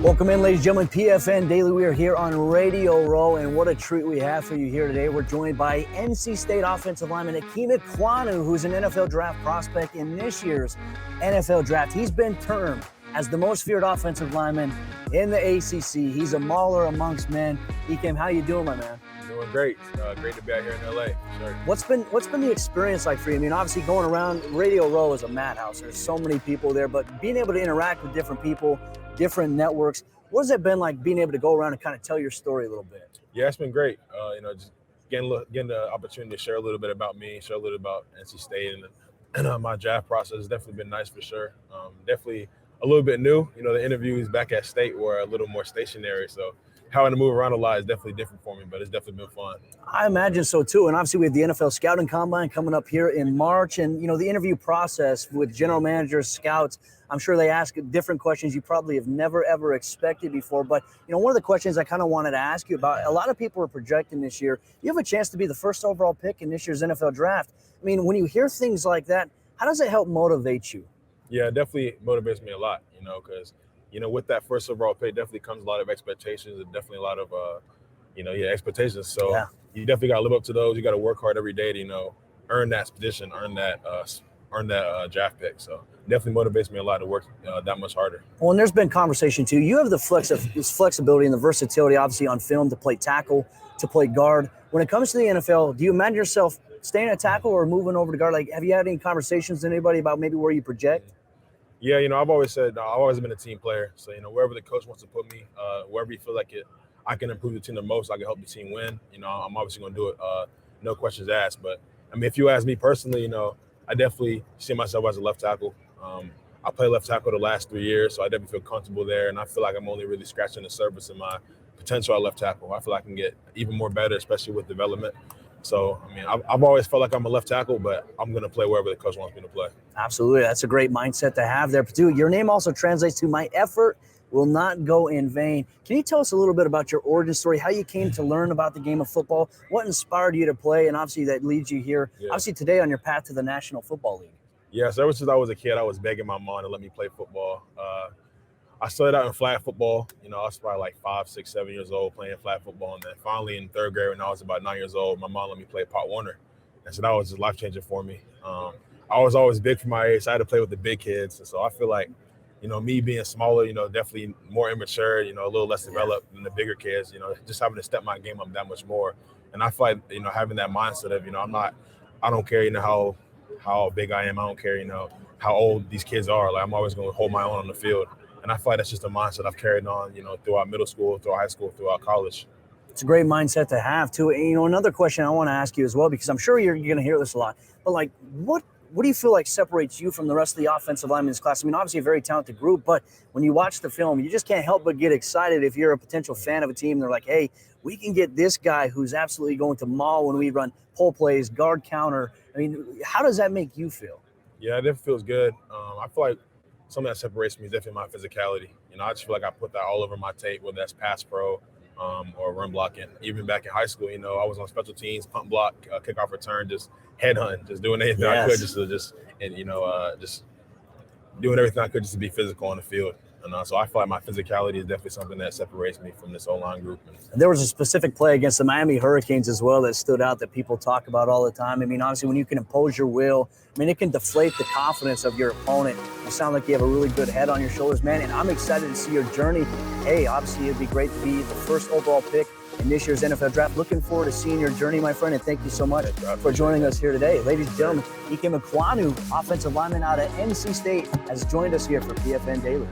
Welcome in, ladies and gentlemen, PFN Daily. We are here on Radio Row, and what a treat we have for you here today. We're joined by NC State offensive lineman Ikem Ekwonu, who's an NFL draft prospect in this year's NFL draft. He's been termed as the most feared offensive lineman in the ACC. He's a mauler amongst men. Ikem, how you doing, my man? Doing great. Great to be out here in LA. Sure. What's been the experience like for you? I mean, obviously going around, Radio Row is a madhouse. There's so many people there, but being able to interact with different people, different networks, what has it been like being able to go around and kind of tell your story a little bit? Yeah, it's been great. Just getting the opportunity to share a little bit about me, share a little about NC State and my draft process has definitely been nice for sure. Definitely a little bit new. The interviews back at State were a little more stationary, so having to move around a lot is definitely different for me, but it's definitely been fun. I imagine so too. And obviously we have the NFL Scouting Combine coming up here in March, and the interview process with general managers, scouts, I'm sure they ask different questions you probably have never ever expected before. But one of the questions I kind of wanted to ask you about, a lot of people are projecting this year, you have a chance to be the first overall pick in this year's NFL draft. I mean, when you hear things like that, how does it help motivate you? Yeah, it definitely motivates me a lot, because with that first overall pick definitely comes a lot of expectations and definitely a lot of expectations. So yeah, you definitely got to live up to those. You got to work hard every day to earn that position, earn that draft pick. So definitely motivates me a lot to work that much harder. Well, and there's been conversation too. You have the flexibility and the versatility, obviously, on film to play tackle, to play guard. When it comes to the NFL, do you imagine yourself staying at tackle or moving over to guard? Like, have you had any conversations with anybody about maybe where you project? Yeah, I've always been a team player. So, wherever the coach wants to put me, wherever you feel like I can improve the team the most, I can help the team win. I'm obviously going to do it, no questions asked. But, I mean, if you ask me personally, I definitely see myself as a left tackle. I played left tackle the last 3 years, so I definitely feel comfortable there. And I feel like I'm only really scratching the surface of my potential at left tackle. I feel like I can get even more better, especially with development. So, I mean, I've always felt like I'm a left tackle, but I'm going to play wherever the coach wants me to play. Absolutely. That's a great mindset to have there. But, dude, your name also translates to my effort will not go in vain. Can you tell us a little bit about your origin story, how you came to learn about the game of football, what inspired you to play, and obviously that leads you here, obviously today on your path to the National Football League? Yeah, so ever since I was a kid, I was begging my mom to let me play football. I started out in flag football. I was probably like 5, 6, 7 years old playing flag football. And then finally in third grade, when I was about 9 years old, my mom let me play Pop Warner. And so that was just life-changing for me. I was always big for my age, so I had to play with the big kids. And so I feel like, me being smaller, definitely more immature, a little less developed than the bigger kids, just having to step my game up that much more. And I feel like, having that mindset of, I don't care, how big I am. I don't care, how old these kids are. Like, I'm always going to hold my own on the field. And I feel like that's just a mindset I've carried on, throughout middle school, throughout high school, throughout college. It's a great mindset to have, too. And, another question I want to ask you as well, because I'm sure you're going to hear this a lot, but, like, what do you feel like separates you from the rest of the offensive linemen in this class? I mean, obviously a very talented group, but when you watch the film, you just can't help but get excited if you're a potential fan of a team. They're like, hey, we can get this guy who's absolutely going to maul when we run pull plays, guard counter. I mean, how does that make you feel? Yeah, it definitely feels good. I feel like something that separates me is definitely my physicality. I just feel like I put that all over my tape, whether that's pass pro or run blocking. Even back in high school, I was on special teams, punt block, kickoff return, just headhunt, just doing anything I could just doing everything I could just to be physical on the field. So I feel like my physicality is definitely something that separates me from this O-line group. And there was a specific play against the Miami Hurricanes as well that stood out that people talk about all the time. I mean, obviously, when you can impose your will, I mean, it can deflate the confidence of your opponent. You sound like you have a really good head on your shoulders, man, and I'm excited to see your journey. Hey, obviously, it'd be great to be the first overall pick in this year's NFL draft. Looking forward to seeing your journey, my friend, and thank you so much for joining us here today. Ladies and gentlemen, Ikem Ekwonu, offensive lineman out of NC State, has joined us here for PFN Daily.